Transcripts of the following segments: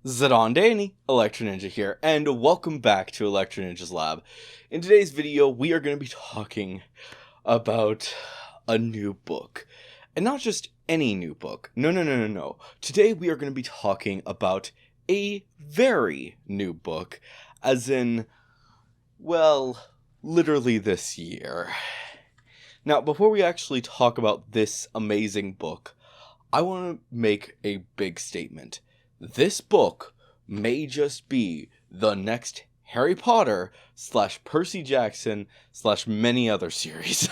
Zadondani, Electro Ninja here, and welcome back to Electro Ninja's Lab. In today's video, we are going to be talking about a new book. And not just any new book. No. Today we are going to be talking about a very new book. As in, well, literally this year. Now, before we actually talk about this amazing book, I want to make a big statement. This book may just be the next Harry Potter / Percy Jackson / many other series.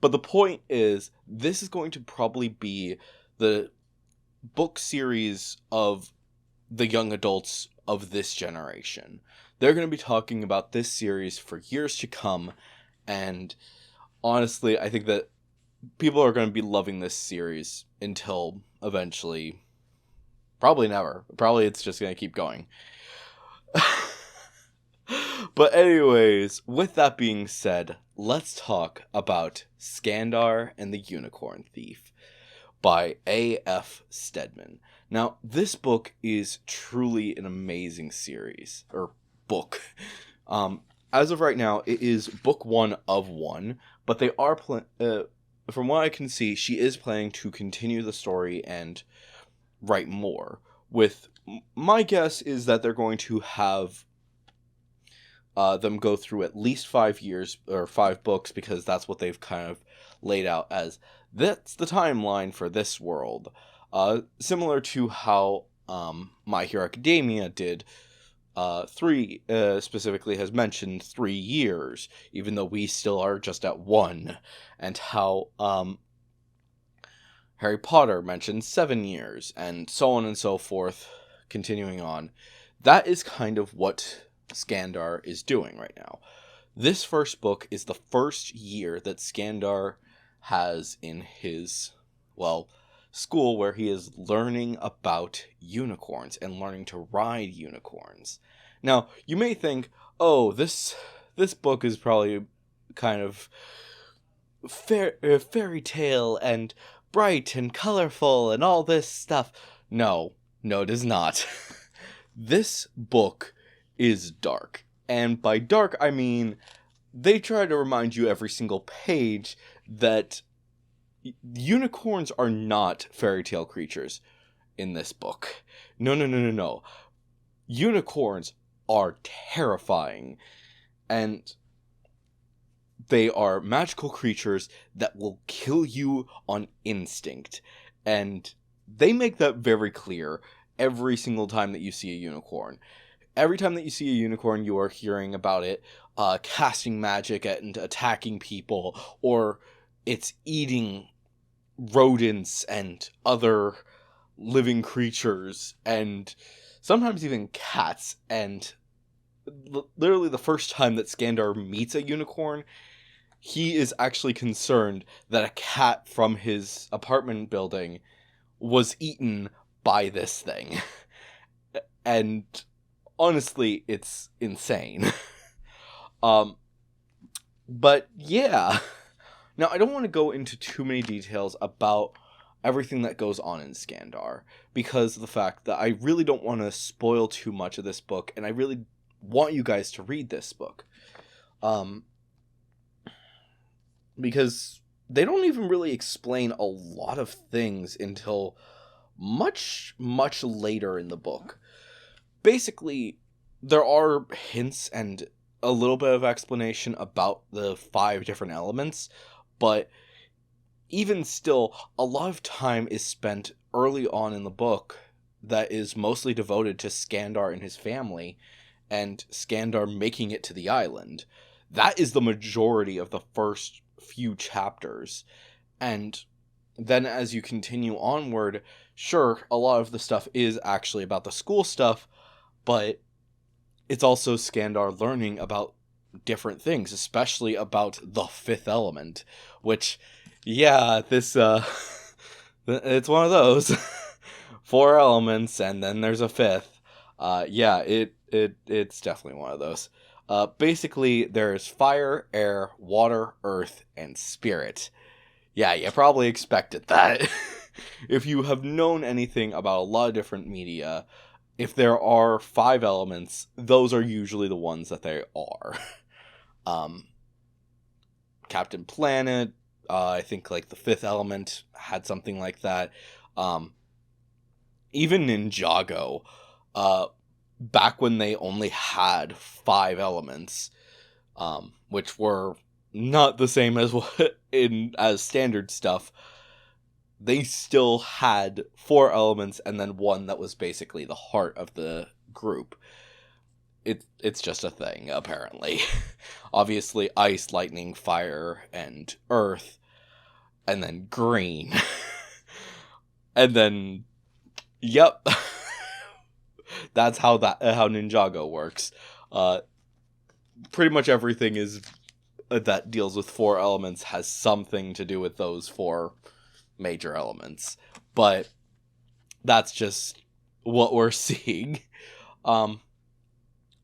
But the point is, this is going to probably be the book series of the young adults of this generation. They're going to be talking about this series for years to come, and honestly, I think that people are going to be loving this series until eventually. Probably never. Probably it's just going to keep going. But anyways, with that being said, let's talk about Skandar and the Unicorn Thief by A.F. Stedman. Now, this book is truly an amazing series, or book. As of right now, it is book 1 of 1, but they are, from what I can see, she is planning to continue the story and write more. With my guess is that they're going to have them go through at least 5 years or 5 books, because that's what they've kind of laid out as that's the timeline for this world. Similar to how My Hero Academia did. 3 specifically has mentioned 3 years, even though we still are just at 1, and how Harry Potter mentioned 7 years, and so on and so forth, continuing on. That is kind of what Skandar is doing right now. This first book is the first year that Skandar has in his, school, where he is learning about unicorns and learning to ride unicorns. Now, you may think, oh, this book is probably kind of fairy tale and bright and colorful and all this stuff. No, it is not. This book is dark. And by dark, I mean they try to remind you every single page that unicorns are not fairy tale creatures in this book. No. Unicorns are terrifying. And they are magical creatures that will kill you on instinct. And they make that very clear every single time that you see a unicorn. Every time that you see a unicorn, you are hearing about it casting magic and attacking people, or it's eating rodents and other living creatures, and sometimes even cats. And literally the first time that Skandar meets a unicorn, he is actually concerned that a cat from his apartment building was eaten by this thing. And honestly, it's insane. But yeah. Now, I don't want to go into too many details about everything that goes on in Skandar, because of the fact that I really don't want to spoil too much of this book, and I really want you guys to read this book. Because they don't even really explain a lot of things until much later in the book. Basically, there are hints and a little bit of explanation about the 5 different elements, but even still, a lot of time is spent early on in the book that is mostly devoted to Skandar and his family, and Skandar making it to the island. That is the majority of the first few chapters. And then as you continue onward, sure, a lot of the stuff is actually about the school stuff, but it's also Skandar learning about different things, especially about the 5th element, which, yeah, this, it's one of those. 4 elements, and then there's a 5th. It's definitely one of those. Basically, there's fire, air, water, earth, and spirit. Yeah, you probably expected that. If you have known anything about a lot of different media, if there are 5 elements, those are usually the ones that they are. um, Captain Planet, I think like the 5th element had something like that. Even Ninjago, back when they only had 5 elements, which were not the same as as standard stuff, they still had 4 elements and then one that was basically the heart of the group. It's just a thing, apparently. Obviously, ice, lightning, fire, and earth, and then green. And then, yep. That's how Ninjago works. Pretty much everything is that deals with 4 elements has something to do with those 4 major elements. But that's just what we're seeing.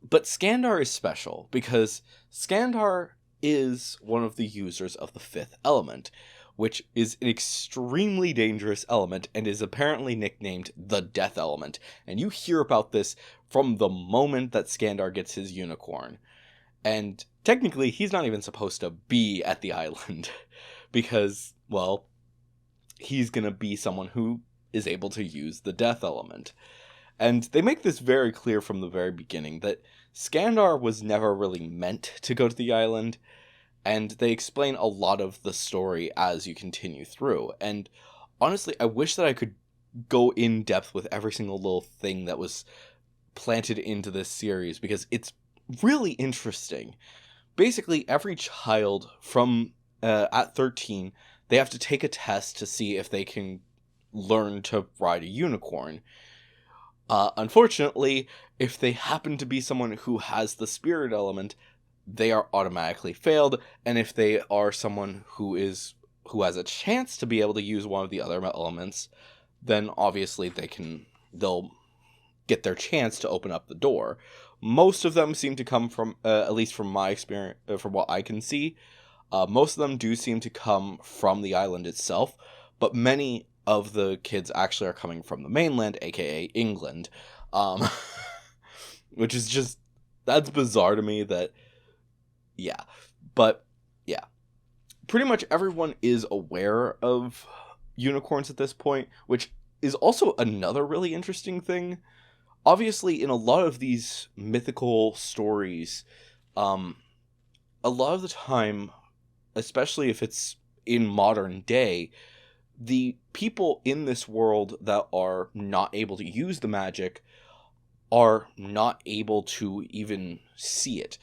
But Skandar is special because Skandar is one of the users of the 5th element, which is an extremely dangerous element and is apparently nicknamed the Death Element. And you hear about this from the moment that Skandar gets his unicorn. And technically, he's not even supposed to be at the island because, well, he's going to be someone who is able to use the Death Element. And they make this very clear from the very beginning that Skandar was never really meant to go to the island, and they explain a lot of the story as you continue through. And honestly, I wish that I could go in depth with every single little thing that was planted into this series, because it's really interesting. Basically, every child from at 13, they have to take a test to see if they can learn to ride a unicorn. Unfortunately, if they happen to be someone who has the spirit element, they are automatically failed, and if they are someone who has a chance to be able to use one of the other elements, then obviously they'll get their chance to open up the door. Most of them seem to come from, at least from my experience, from what I can see, most of them do seem to come from the island itself, but many of the kids actually are coming from the mainland, aka England, which is just, that's bizarre to me that, yeah, but yeah, pretty much everyone is aware of unicorns at this point, which is also another really interesting thing. Obviously, in a lot of these mythical stories, a lot of the time, especially if it's in modern day, the people in this world that are not able to use the magic are not able to even see it,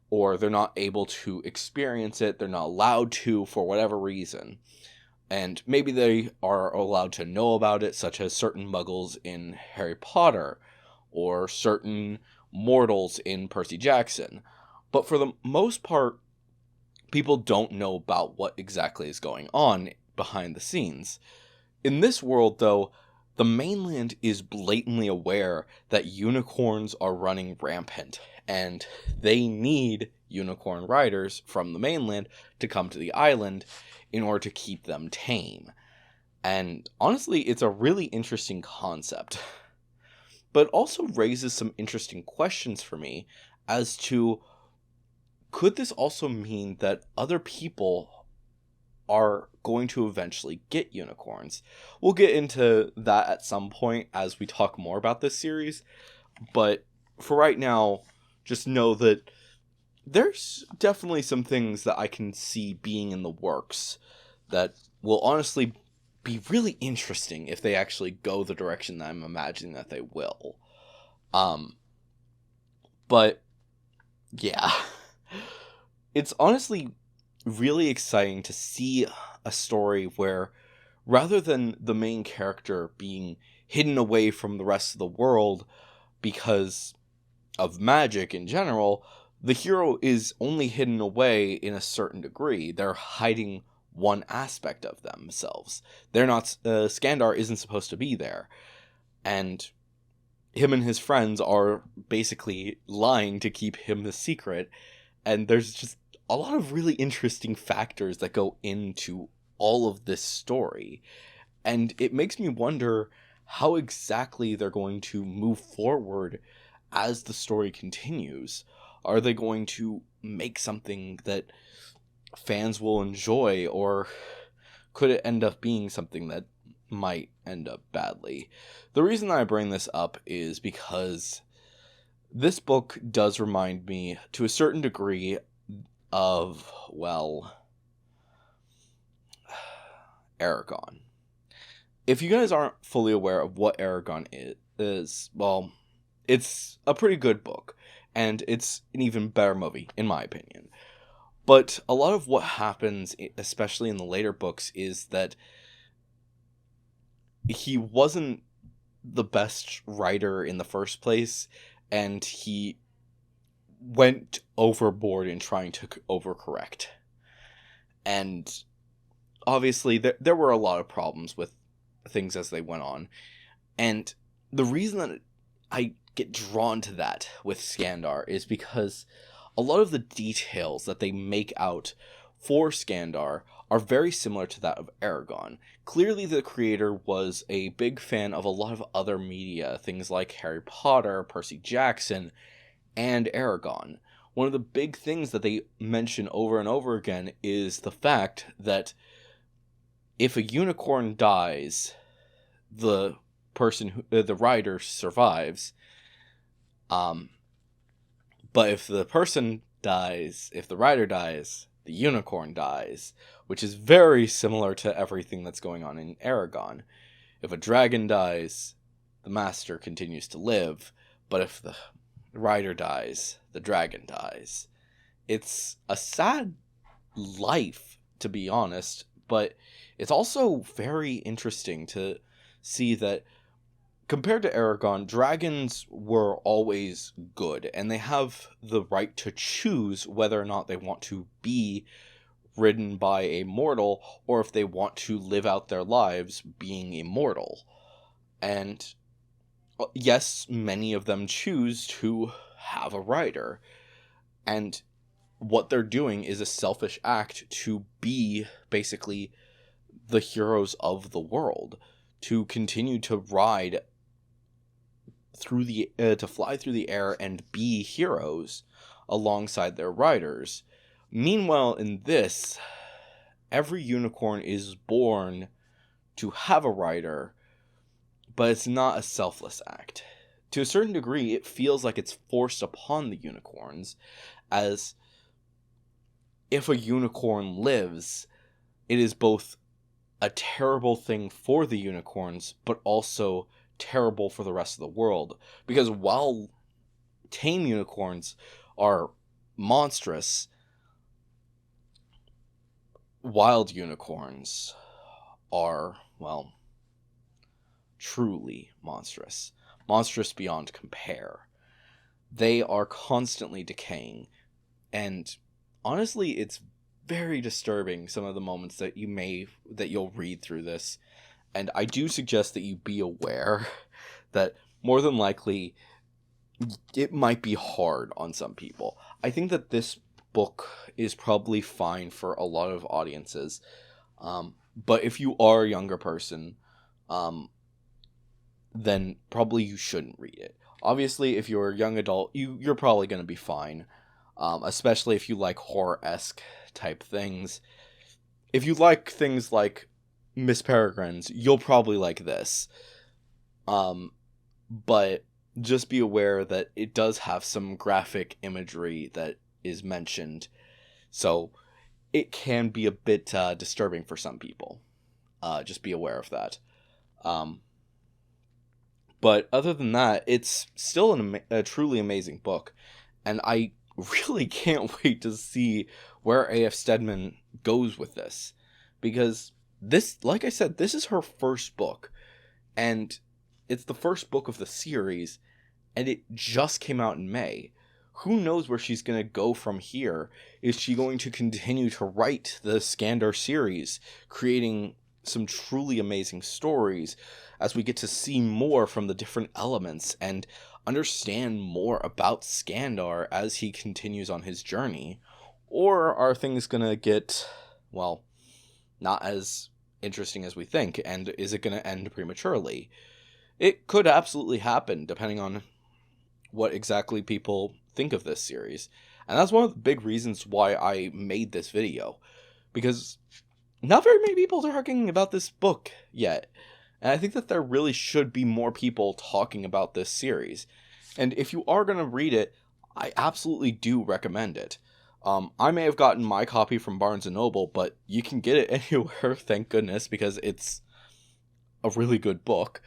or they're not able to experience it, they're not allowed to for whatever reason. And maybe they are allowed to know about it, such as certain muggles in Harry Potter, or certain mortals in Percy Jackson. But for the most part, people don't know about what exactly is going on behind the scenes. In this world, though, the mainland is blatantly aware that unicorns are running rampant, and they need unicorn riders from the mainland to come to the island in order to keep them tame. And honestly, it's a really interesting concept. But it also raises some interesting questions for me as to, could this also mean that other people are going to eventually get unicorns? We'll get into that at some point as we talk more about this series, but for right now, just know that there's definitely some things that I can see being in the works that will honestly be really interesting if they actually go the direction that I'm imagining that they will. But yeah, it's honestly really exciting to see a story where, rather than the main character being hidden away from the rest of the world because of magic in general, the hero is only hidden away in a certain degree. They're hiding one aspect of themselves. They're not, Skandar isn't supposed to be there. And him and his friends are basically lying to keep him the secret. And there's just a lot of really interesting factors that go into all of this story. And it makes me wonder how exactly they're going to move forward as the story continues. Are they going to make something that fans will enjoy, or could it end up being something that might end up badly? The reason I bring this up is because this book does remind me, to a certain degree, of, well, Aragon. If you guys aren't fully aware of what Aragon is, well, it's a pretty good book, and it's an even better movie, in my opinion. But a lot of what happens, especially in the later books, is that he wasn't the best writer in the first place, and he went overboard in trying to overcorrect. And obviously, there were a lot of problems with things as they went on. And the reason that I get drawn to that with Skandar is because a lot of the details that they make out for Skandar are very similar to that of Aragon. Clearly, the creator was a big fan of a lot of other media, things like Harry Potter, Percy Jackson, and Aragon. One of the big things that they mention over and over again is the fact that if a unicorn dies, the writer survives. But if the writer dies, the unicorn dies, which is very similar to everything that's going on in Aragon. If a dragon dies, the master continues to live, but if the writer dies, the dragon dies. It's a sad life, to be honest, but it's also very interesting to see that compared to Aragon, dragons were always good, and they have the right to choose whether or not they want to be ridden by a mortal, or if they want to live out their lives being immortal. And yes, many of them choose to have a rider, and what they're doing is a selfish act to be basically the heroes of the world, to continue to ride through to fly through the air and be heroes alongside their riders. Meanwhile, in this, every unicorn is born to have a rider, but it's not a selfless act. To a certain degree, it feels like it's forced upon the unicorns, as if a unicorn lives, it is both a terrible thing for the unicorns, but also terrible for the rest of the world. Because while tame unicorns are monstrous, wild unicorns are, well, truly monstrous. Monstrous beyond compare. They are constantly decaying, and honestly, it's very disturbing, some of the moments that you'll read through this. And I do suggest that you be aware that more than likely it might be hard on some people. I think that this book is probably fine for a lot of audiences. But if you are a younger person, then probably you shouldn't read it. Obviously, if you're a young adult, you're probably going to be fine. Especially if you like horror-esque type things. If you like things like Miss Peregrine's, you'll probably like this. But just be aware that it does have some graphic imagery that is mentioned, so it can be a bit disturbing for some people. Just be aware of that. But other than that, it's still a truly amazing book, and I really can't wait to see where A.F. Stedman goes with this, because this, like I said, this is her first book, and it's the first book of the series, and it just came out in May. Who knows where she's going to go from here? Is she going to continue to write the Skandar series, creating some truly amazing stories as we get to see more from the different elements and understand more about Skandar as he continues on his journey? Or are things going to get, well, not as interesting as we think, and is it going to end prematurely? It could absolutely happen, depending on what exactly people think of this series. And that's one of the big reasons why I made this video. Because not very many people are talking about this book yet. And I think that there really should be more people talking about this series. And if you are going to read it, I absolutely do recommend it. I may have gotten my copy from Barnes & Noble, but you can get it anywhere, thank goodness, because it's a really good book.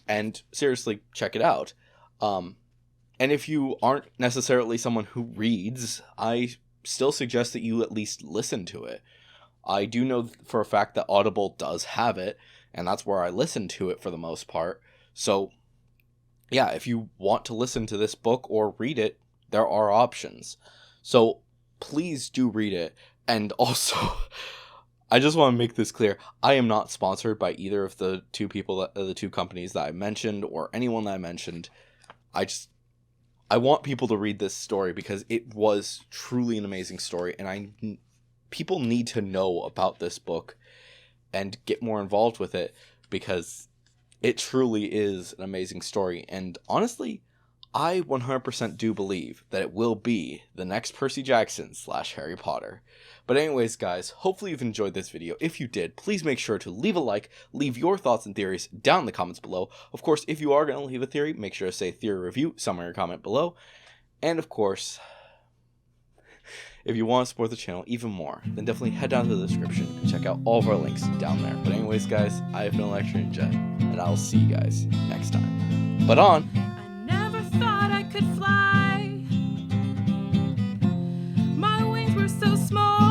And seriously, check it out. And if you aren't necessarily someone who reads, I still suggest that you at least listen to it. I do know for a fact that Audible does have it, and that's where I listen to it for the most part. So, yeah, if you want to listen to this book or read it, there are options. So, please do read it. And also, I just want to make this clear. I am not sponsored by either of the two companies that I mentioned, or anyone that I mentioned. I want people to read this story because it was truly an amazing story, and people need to know about this book and get more involved with it because it truly is an amazing story. And honestly, I 100% do believe that it will be the next Percy Jackson / Harry Potter. But anyways, guys, hopefully you've enjoyed this video. If you did, please make sure to leave a like, leave your thoughts and theories down in the comments below. Of course, if you are going to leave a theory, make sure to say theory review somewhere in your comment below. And of course, if you want to support the channel even more, then definitely head down to the description and check out all of our links down there. But anyways, guys, I have been Lecturing Jet, and I will see you guys next time. But on! I never thought I could fly. My wings were so small.